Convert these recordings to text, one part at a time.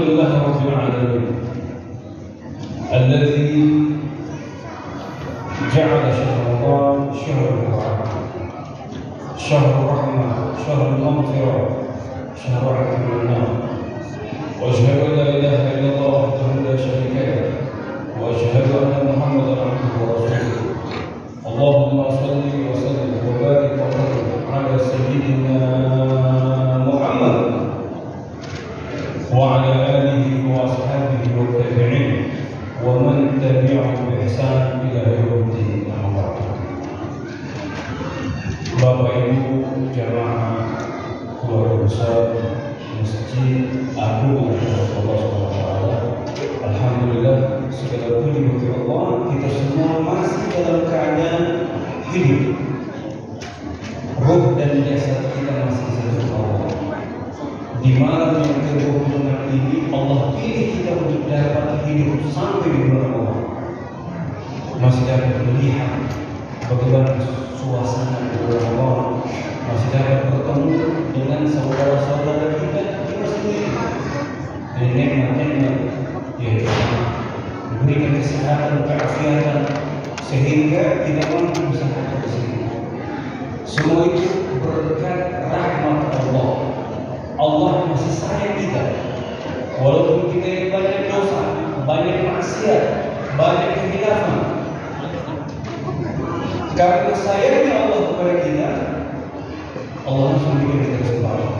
لله رب العالمين الذي جعل شهر رمضان شهر القرآن، شهر الرحمة، شهر المغفرة، شهر عتق النار. وأشهد أن لا إله إلا الله وحده لا شريك له، وأشهد أن محمدا عبده ورسوله. اللهم صل وسلم وبارك وكرم على سيدنا محمد وعلى آله وأصحابه والتابعين ومن تبعهم بإحسان إلى يوم الدين. أما بعد. Bapak Ibu jamaah keluarga besar Masjid Agung Allah SWT, alhamdulillah segala puji bagi Allah, kita semua masih dalam keadaan hidup. Ruh dan jasad kita masih satu Allah. Di malam yang ke-26 ini Allah pilih kita untuk dapat hidup sampai di bulan Allah. Masih dapat melihat bagaimana suasana di bulan Allah, masih dapat bertemu dengan saudara-saudara kita di masjid. Dan nikmat-nikmat yaitu diberikan kesehatan, keafiatan sehingga tidak mampu bisa hadir di sini. Semua itu berkat rahmat Allah. Allah masih sayang kita, walaupun kita ini banyak dosa, banyak maksiat, banyak kehilafan. Karena sayangnya Allah kepada kita, Allah langsung bikin kita kesempatan.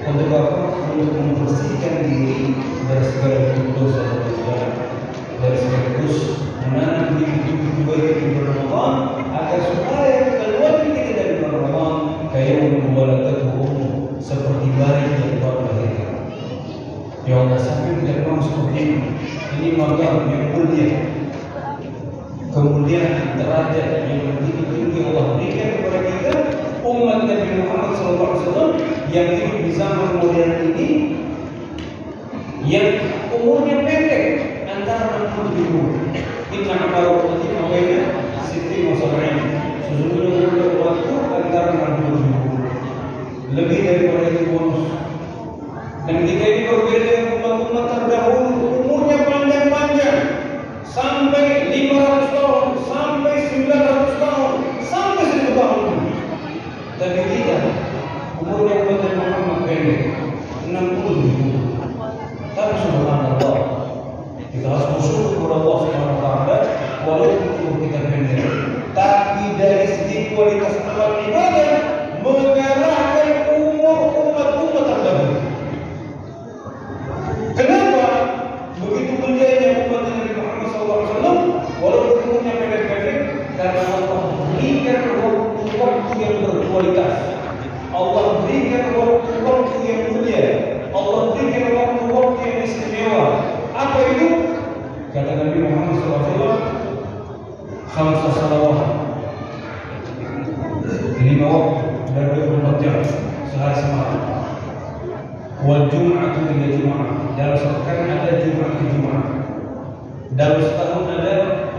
Untuk apa? Untuk membersihkan diri dari segala dosa dan dosa, dari segala dosa, menanam bibit-bibit baik di bulan Ramadan, agar supaya keluar kita dari bulan Ramadan kayak memwalatatuhu, seperti bayi yang baru lahirkan. Ya Allah, sampai tidak masuk ini magam yang mulia, kemuliaan derajat yang begitu tinggi Allah berikan kepada kita umat Nabi Muhammad SAW yang hidup di zaman modern ini, yang umurnya pendek antara 60 tahun. Inna baru nanti awalnya Siti Masalahnya sesungguhnya umur waktu antara 60 tahun lebih daripada itu bonus. Dan kita ini berbeda dengan umat-umat terdahulu, umurnya panjang-panjang sampai 500 tahun, sampai 900 tahun, sampai 1000 tahun. Tapi kita umurnya umat Nabi Muhammad pendek 60 tahun. Tapi subhanallah, kita harus bersyukur kepada Allah Subhanahu wa taala walaupun umur kita pendek. Tapi dari segi kualitas amal ibadah mengalahkan umur umat-umat terdahulu. Kenapa? Begitu mulianya umat Nabi Muhammad SAW walaupun umurnya pendek-pendek, karena Allah berikan waktu yang berkualitas, Allah berikan waktu yang mulia, Allah berikan waktu yang istimewa. Apa itu? Kata Nabi Muhammad SAW, khamsa salawat, 5 waktu dan 24 jam sehari semalam. Wal jum'atu ila jum'ah, dalam sepekan ada Jumat ke Jumat. Dalam setahun ada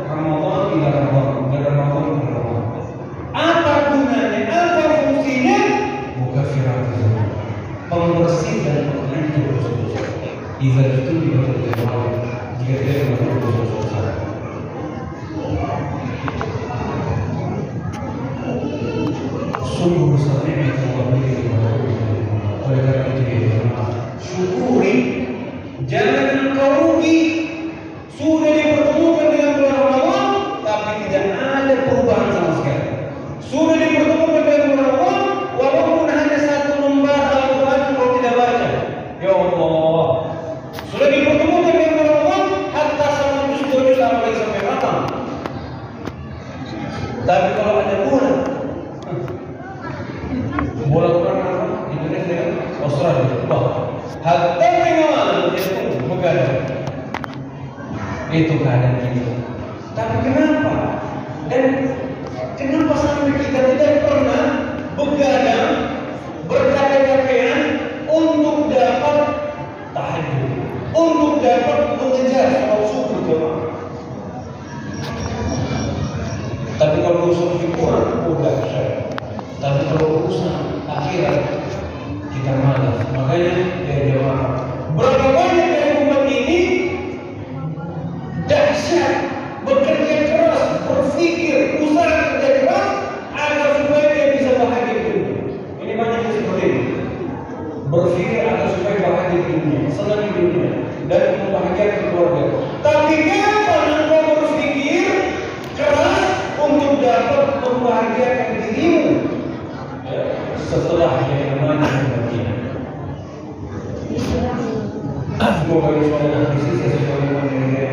Ramadan ila Ramadan, dari Ramadan ke Ramadan. Apa gunanya? Apa fungsinya? Mukaffiratuz dzunub, pembersih dan penghancur dosa-dosa. Idza tulibatul jamaah, jika tidak melakukan dosa-dosa. Sungguh besar nikmat Allah berikan kepada kita. Oleh karena itu ya jemaah, syukuri, jangan engkau rugi. Sudah dipertemukan dengan bulan Ramadan, tapi tidak ada perubahan sama sekali. Sudah dipertemukan dengan bulan Ramadan, walaupun hanya 1 lembar Al-Quran kau tidak baca. Ya Allah, sudah dipertemukan dengan bulan Ramadan, hatta 100 juz apalagi sampai khatam. Tapi kalau ada bulan Quran apa? Indonesia, Australia, hatta pengawalan itu begadang. Itu keadaan kita. Tapi kenapa? Dan kenapa sampai kita tidak pernah begadang, bercapek-capekan untuk dapat tahajud, untuk dapat mengejar sholat subuh jemaah? Tapi kalau urusan hiburan, udah saya. Tapi kalau urusan akhirat kita malas. Makanya ya jemaah, berapa banyak berpikir agar supaya bahagia di dunia, senang di dunia, dan membahagiakan keluarga. Tapi kapan engkau berpikir keras untuk dapat membahagiakan dirimu setelah yang namanya kebahagiaan? Semoga insyaallah di sisi sesuatu yang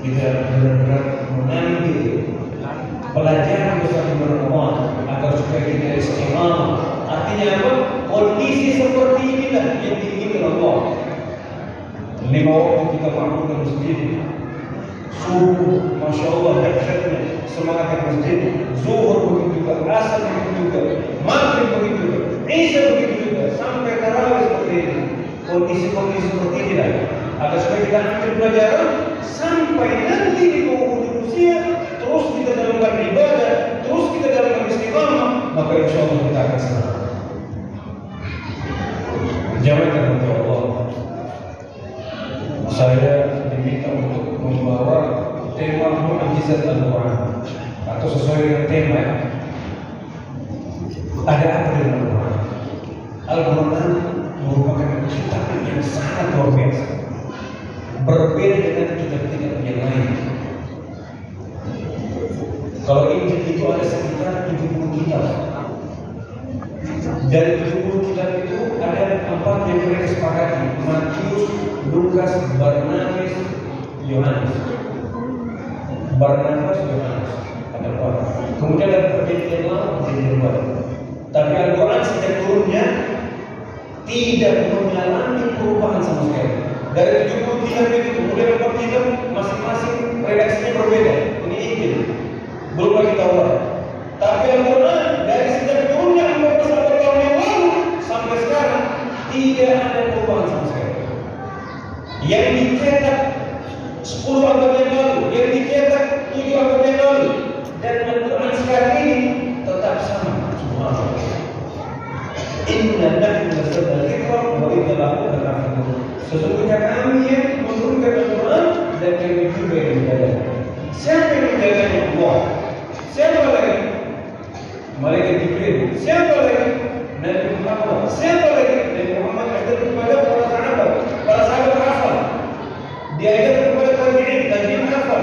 kita benar-benar mengambil pelajaran bersama Ramadan agar supaya kita istiqamah. Artinya apa? Kondisi seperti inilah yang diinginkan Allah. 5 waktu kita makmur ke masjid. Subuh, masya Allah, dahsyatnya semangat ke masjid. Zuhur begitu juga, asar begitu juga, maghrib begitu juga, isya begitu juga, sampai tarawih seperti ini. Kondisi-kondisi seperti inilah agar supaya kita ambil pelajaran sampai nanti di penghujung usia terus kita dalam beribadah, terus kita dalam istiqamah, maka insya Allah kita akan senang. Jamaah untuk Allah, saya diminta untuk membawa tema mukjizat Al-Quran atau sesuai dengan tema. Ada apa dengan Al-Quran? Al-Quran merupakan kitab yang sangat luar biasa, berbeda dengan kitab-kitab yang lain. Kalau Injil itu ada sekitar 70 kitab. Dari 70 kitab itu ada 4 yang mereka sepakati: Matius, Lukas, Barnabas, Yohanes. Barnabas, Yohanes ada 4. Kemudian ada perjanjian lama, perjanjian baru. Tapi Al-Quran sejak turunnya tidak mengalami perubahan sama sekali. Dari 70 kitab itu kemudian 4 kitab masing-masing redaksinya berbeda. Ini Injil, belum lagi Taurat. Tapi Al-Quran dari sejak turunnya 14 tahun yang lalu sampai sekarang tidak ada perubahan sama sekali. Yang dicetak 10 abad yang lalu, yang dicetak 7 abad yang lalu, dan Al-Quran sekarang ini tetap sama. Subhanallah. Inna nahnu nazzalna dzikra wa inna lahu lahafidhun. Sesungguhnya kami yang menurunkan Al-Quran dan kami juga yang menjaga. Siapa yang menjaganya? Allah. Siapa lagi? Malaikat Jibril. Siapa lagi? Nabi Muhammad. Siapa lagi? Nabi Muhammad ajarkan kepada para sahabat. Para sahabat hafal. Diajarkan kepada tabi'in, tabi'in hafal.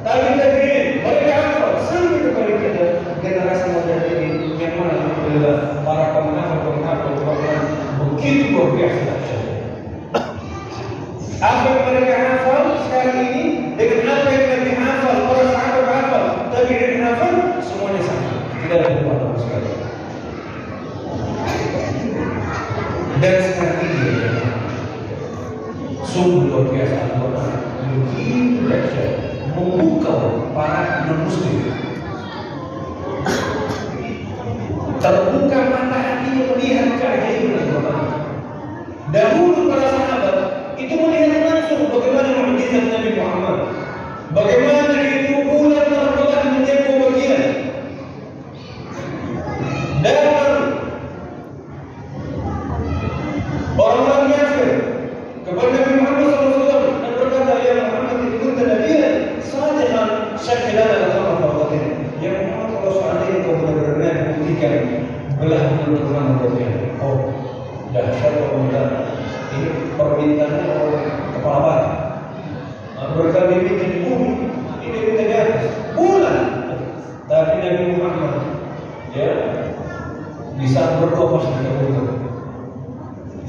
Tabi'in, mereka hafal. Sampai kepada kita generasi modern ini yang mana alhamdulillah para penghafal Al-Quran begitu luar biasa. Apa yang mereka hafal sekarang ini dengan apa yang Nabi hafal, para sahabat hafal, tabi'in hafal, semuanya sama. Tidak ada perubahan sekali. Dan sekarang ini sungguh luar biasa Al-Quran begitu dahsyat, membuka para non-muslim, terbuka mata hatinya melihat keajaiban Al-Quran. Dahulu para sahabat itu melihat langsung bagaimana mukjizat Nabi Muhammad, bagaimana itu bulan terbelah menjadi dua bagian. Dan orang-orang kafir kepada Nabi Muhammad SAW dan berkata, ya Muhammad, in kunta nabiyyan sadiqan syakilana al-khamra faqatin. Ya Muhammad, kalau seandainya kau benar-benar Nabi, buktikan belah bulan bagian. Oh, dahsyat pemerintah. Ini permintaan oleh kepala batu. Mereka diminta di bumi, ini diminta di atas bulan. Tapi Nabi Muhammad, ya, di saat berdoa pasti dikabulkan.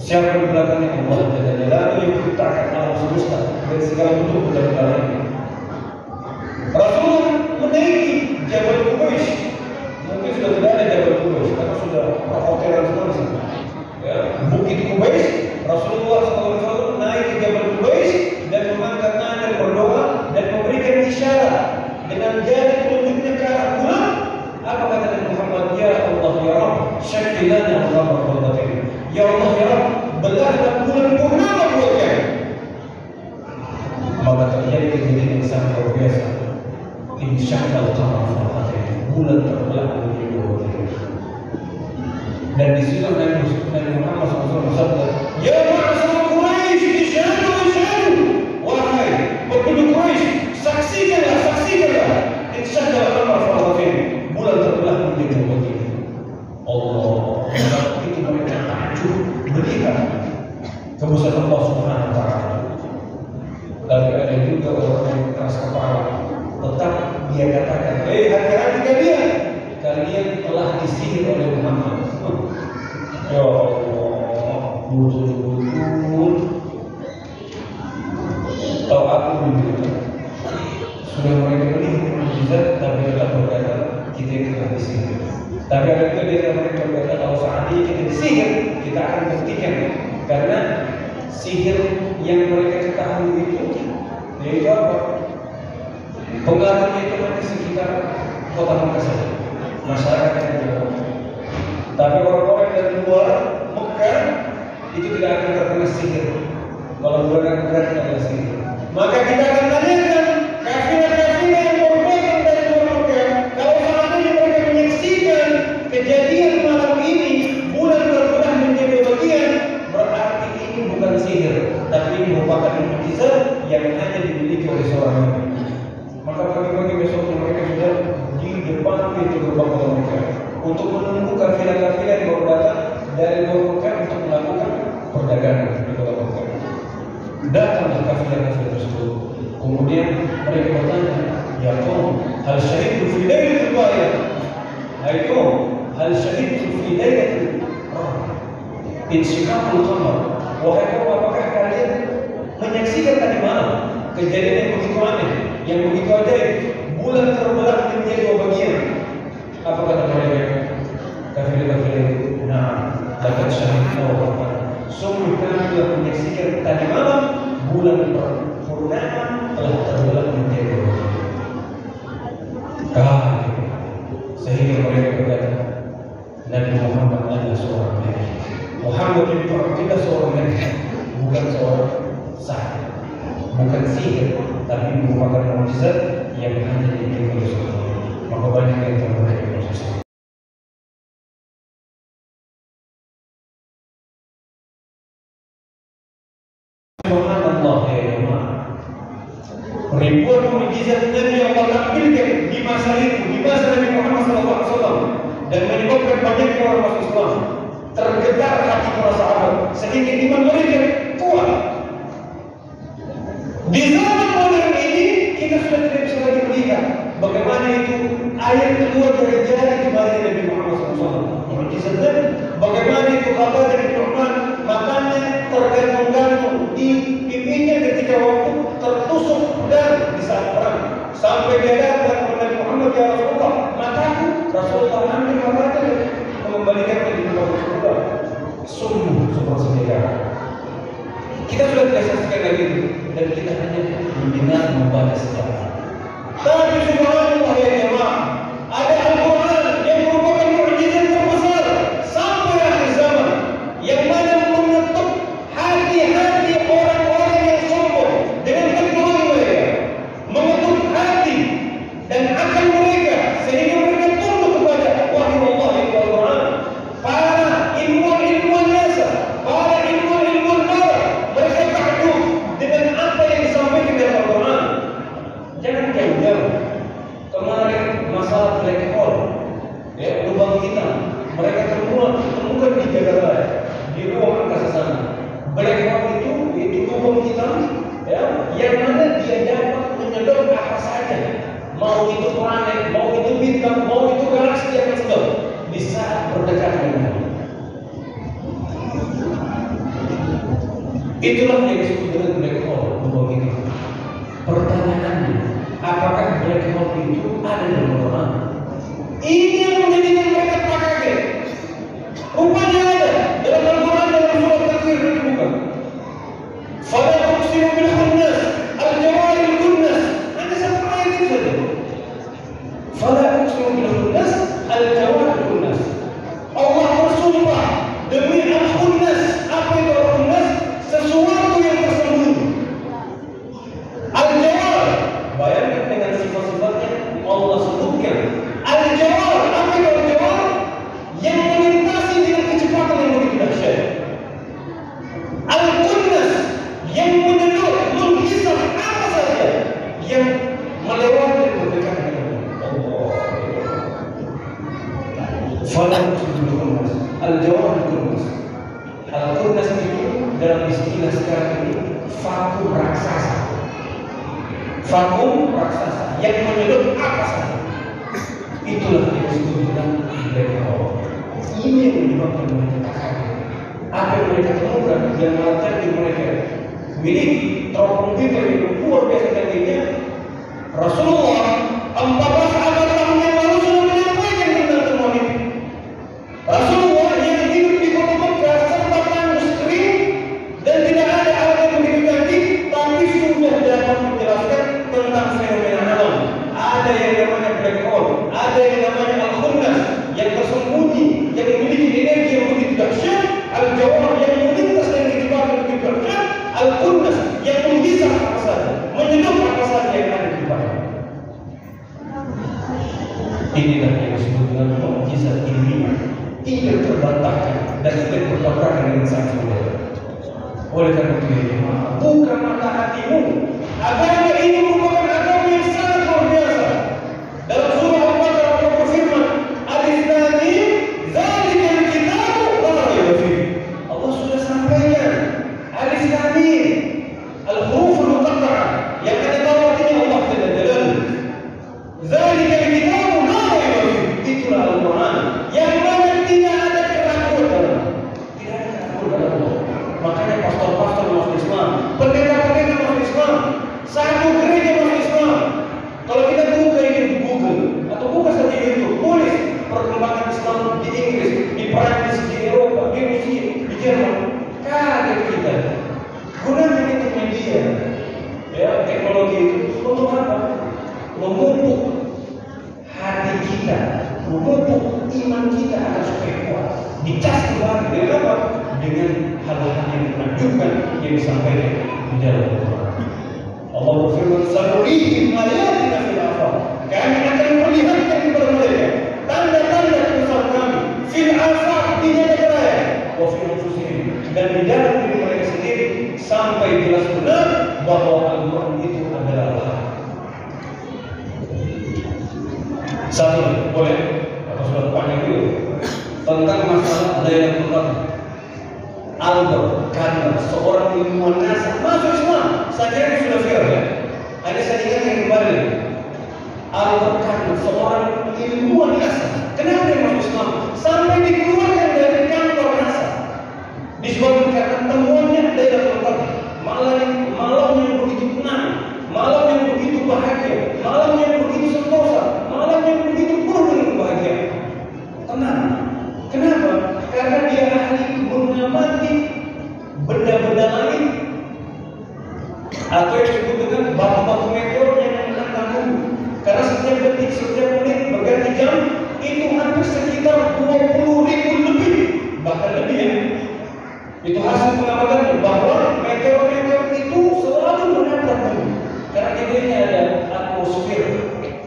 Siapa di belakangnya? Allah Jalla Jalaluhu yang menciptakan alam semesta dan segala bentuk benda-benda. Rasulullah menaiki Jabal Qubais. Mungkin sudah tidak ada Jabal Qubais karena sudah perhotelan semua di sana. Ya, Bukit Qubais. Rasulullah SAW naik ke Jabal Qubais dan mengangkat tangan dan berdoa dan memberikan isyarat dengan jari telunjuknya ke arah bulan. Apa kata Nabi Muhammad? Ya Allah ya Rabb, syakilana al-khamra faqatin. Ya Allah ya Rabb, belahlah bulan purnama buat kami. Maka terjadi kejadian yang sangat luar biasa. Insyaallah al-khamra faqatin. Bulan terbelah menjadi dua bagian. Dan di situ Nabi Muhammad SAW bersabda, ya ma'asyar Quraisy, isyhadu isyhadu. Wahai penduduk Quraisy, saksikanlah. Insyaallah al-khamra faqatin. Bulan terbelah menjadi dua bagian. Allah, itu mereka takjub. Begitu kita kebesaran Allah Subhanahu wa taala. Tapi ada juga orang yang keras kepala, tetap dia katakan, hati-hati kalian telah disihir oleh Muhammad. Ya Allah, betul-betul tahu aku begitu. Sudah mereka melihat mukjizat, tapi tetap berkata kita yang telah disihir. Tapi ada juga dia mereka berkata kalau saat ini kita disihir, kita akan buktikan. Karena sihir yang mereka ketahui itu, yaitu apa? Pengaruhnya itu nanti sekitar kota Mekah, masyarakat yang ada. Tapi orang-orang dari luar Mekah itu tidak akan terkena sihir. Kalau bulan berat adalah sihir, maka kita akan tanyakan kafilah-kafilah yang berdagang dari luar Mekah, kalau seandainya mereka menyaksikan kejadian malam ini, bulan berbelah menjadi bagian, berarti ini bukan sihir, tapi ini merupakan mukjizat yang hanya dimiliki oleh seorang nabi. Maka pagi-pagi besok mereka sudah di depan pintu gerbang kota Mekah untuk menunggu kafilah-kafilah yang baru datang dari luar Mekah untuk melakukan perdagangan di kota Mekah. Datanglah kafilah-kafilah tersebut. Kemudian mereka bertanya, ya kaum, hal syahidtu fi lailatul qadar? Hai kaum, hal syahidtu fi lailatul insyiqaqul qamar? Wahai kaum, apakah kalian menyaksikan tadi malam kejadian yang begitu aneh, yang begitu ajaib, bulan terbelah menjadi dua bagian? Apa kata mereka? Kafilah-kafilah itu, nah, laqad syahidna wa ra'ayna. Sungguh kami telah menyaksikan tadi malam bulan purnama telah terbelah menjadi dua bagian. Sehingga mereka berkata, Nabi Muhammad adalah seorang nabi. Muhammad itu tidak seorang nabi, bukan seorang sahir, bukan sihir, tapi merupakan mukjizat yang hanya dimiliki oleh seorang nabi. Maka banyak yang terjadi proses. Subhanallah ya jemaah. Ribuan mukjizat Nabi yang Allah tampilkan di masa itu, di masa Nabi Muhammad SAW, dan menyebabkan banyak orang masuk Islam. Tergetar hati para sahabat sehingga iman mereka kuat. Di zaman modern ini kita sudah tidak bisa lagi melihat bagaimana itu air keluar dari jari jemari Nabi Muhammad SAW. Mukjizat Nabi, bagaimana itu kata dari Nu'man, matanya tergantung-gantung di pipinya ketika waktu tertusuk pedang di saat perang. Sampai dia datang kepada Nabi Muhammad, ya Rasulullah, mataku. Rasulullah ambil matanya mengembalikan ke tempat Rasulullah. Sungguh super sejarah. Kita sudah tidak saksikan lagi itu, dan kita hanya mendengar membaca sejarah. Tapi subhanallah ya jemaah, ada Al-Quran yang merupakan mukjizat terbesar sampai akhir zaman, yang mana mengetuk hati-hati orang-orang yang sombong dengan teknologi mereka, mengetuk hati dan akal mereka sehingga mereka tunduk kepada wahyu Allah yang Al-Quran. Para ilmuwan NASA, para ilmuwan barat, mereka takjub dengan apa yang disampaikan dalam Al-Quran. Jangan jauh-jauh. Kemarin masalah black hole, ya, lubang hitam, mereka temukan di Jakarta, di ruang angkasa sana. Black hole itu lubang hitam, ya, yang mana dia dapat menyedot apa saja, mau itu planet, mau itu bintang, mau itu galaksi, dia akan sedot di saat berdekatan dengan. Itulah yang disebut dengan black hole, lubang hitam. Pertanyaannya, apakah black hole itu ada dalam Al-Quran? Ini yang menjadikan mereka kaget. Rupanya ada dalam Al-Quran, dalam surat Takwir disebutkan. Fala tuqsimu bil khunnas, al-jawaril kunnas. Hanya satu ayat itu saja. Fala tuqsimu bil khunnas, al-jawaril kunnas. Allah bersumpah demi al-khunnas. Apa itu al-khunnas? Sesuatu yang tersembunyi. Al-jawar, bayangkan dengan sifat-sifatnya Allah sebutkan. Al-jawar, apa itu al-jawar? Yang melintasi dengan kecepatan Al-Qurnas itu dalam istilah sekarang ini vakum raksasa. Vakum raksasa yang menyedot apa saja. Itulah yang disebut dengan black hole. Ini yang menyebabkan mereka kaget. Apa yang mereka temukan yang melatar di mereka miliki teropong pipa yang luar biasa tingginya. Rasulullah 14 abad tahun yang lalu sudah menyampaikan tentang temuan itu. Rasulullah yang hidup di kota Mekah serta tandus kering dan tidak ada alat yang begitu canggih, tapi sudah dapat menjelaskan tentang fenomena alam. Ada yang namanya black hole, ada yang namanya al-khunnas yang tersembunyi, yang memiliki energi yang begitu dahsyat, al-jawhar yang melintas dan kecepatan begitu dahsyat, al-khunnas yang menghisap apa saja, menyedot apa saja yang ada di bawah. Inilah yang disebut dengan mukjizat ilmiah, tidak terbantahkan dan tidak bertabrakan dengan sains modern. Oleh karena itu ya jemaah, buka mata hatimu. Agama ini merupakan agama yang sangat luar biasa. Dalam surah Al-Baqarah Allah berfirman, Alif Lam Mim, Dzalikal Kitabu la raiba fihi. Allah sudah sampaikan Alif Lam Mim, al-huruf al-muqatta'ah yang ada tahu artinya Allah Jalla Jalaluhu. Dzalikal Kitabu la raiba fihi. Itulah Al-Quran yang mana tidak ada keraguan dalam. Tidak ada keraguan dalam. Makanya pastor-pastor masuk Islam, pendeta-pendeta masuk Islam, satu gereja masuk Islam. Kalau kita buka ini di Google atau buka saja YouTube, tulis perkembangan Islam di Inggris, di Prancis, di Eropa, di Rusia, di Jerman, kaget kita. Gunakan itu media, ya teknologi itu untuk apa? Memupuk hati kita, memupuk iman kita agar supaya kuat. Dicas kembali dengan apa? Dengan hal-hal yang menakjubkan yang disampaikan di dalam Al-Quran. Allah berfirman, "Sanurihim ayatina fil afaq." Kami akan perlihatkan kepada mereka tanda-tanda kebesaran kami fil afaq, di jagat raya, wa fi anfusihim, dan di dalam diri mereka sendiri, sampai jelas benar bahwa Al-Quran itu adalah Allah. Satu, boleh? Apa sudah panjang dulu tentang masalah Lailatul Qadar. Albert Karner, seorang ilmuwan NASA, masuk Islam. Saya kira ini sudah viral ya. Hanya saya ingatkan kembali. Albert Karner, seorang ilmuwan NASA. Kenapa dia masuk Islam? Sampai dikeluarkan dari kantor NASA. Disebabkan karena temuannya Lailatul Qadar. Malam yang begitu tenang, malam yang begitu bahagia, malam yang begitu sentosa, malam yang begitu penuh dengan kebahagiaan. Tenang. Kenapa? Karena dia ahli mengamati benda-benda langit atau yang disebut dengan batu-batu meteor yang menghantam bumi. Karena setiap detik, setiap menit berganti jam itu hampir sekitar 20.000 lebih, bahkan lebih ya. Itu hasil pengamatannya bahwa meteor-meteor itu selalu menabrak bumi. Karena ini ada atmosfer,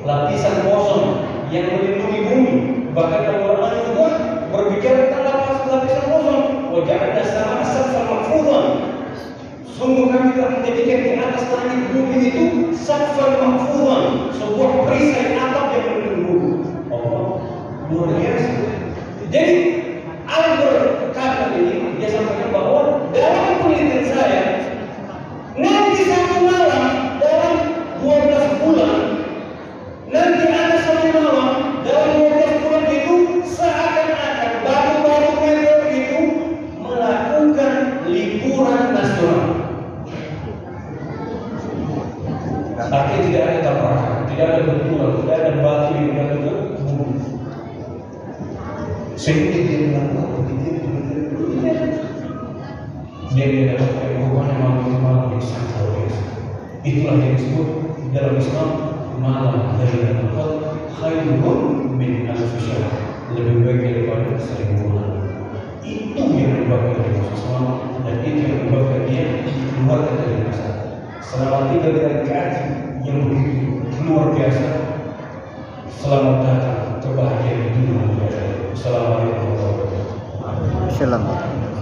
lapisan ozon yang melindungi bumi. Bahkan Al-Quran juga berbicara tentang lapisan ozon. Wajahnya sama saqfan mahfuzan. Sungguh kami telah menjadikan di atas langit bumi itu saqfan mahfuzan, sebuah perisai atap yang melindungi bumi. Allah luar biasa. Jadi Albert Karner ini dia sampaikan bahwa dalam penelitian saya nanti satu malam dalam 12 bulan nanti ada satu malam dalam 12 bulan itu seakan-akan batu-batu meteor itu melakukan liburan nasional. Artinya tidak ada tabrakan, tidak ada benturan, tidak ada batu yang jatuh ke bumi. Sehingga dia melakukan begitu. Dia mendapatkan perubahan malam yang sangat luar biasa. Itulah yang disebut dalam Islam malam Lailatul Qadar khairun min alfi syahr, lebih baik daripada 1000 bulan. Itu yang menyebabkan dia masuk Islam dan itu yang menyebabkan dia keluarkan dari masalah. Selama 3 rakaat yang begitu luar biasa, selamat datang kebahagiaan di dunia. Assalamualaikum warahmatullahi wabarakatuh.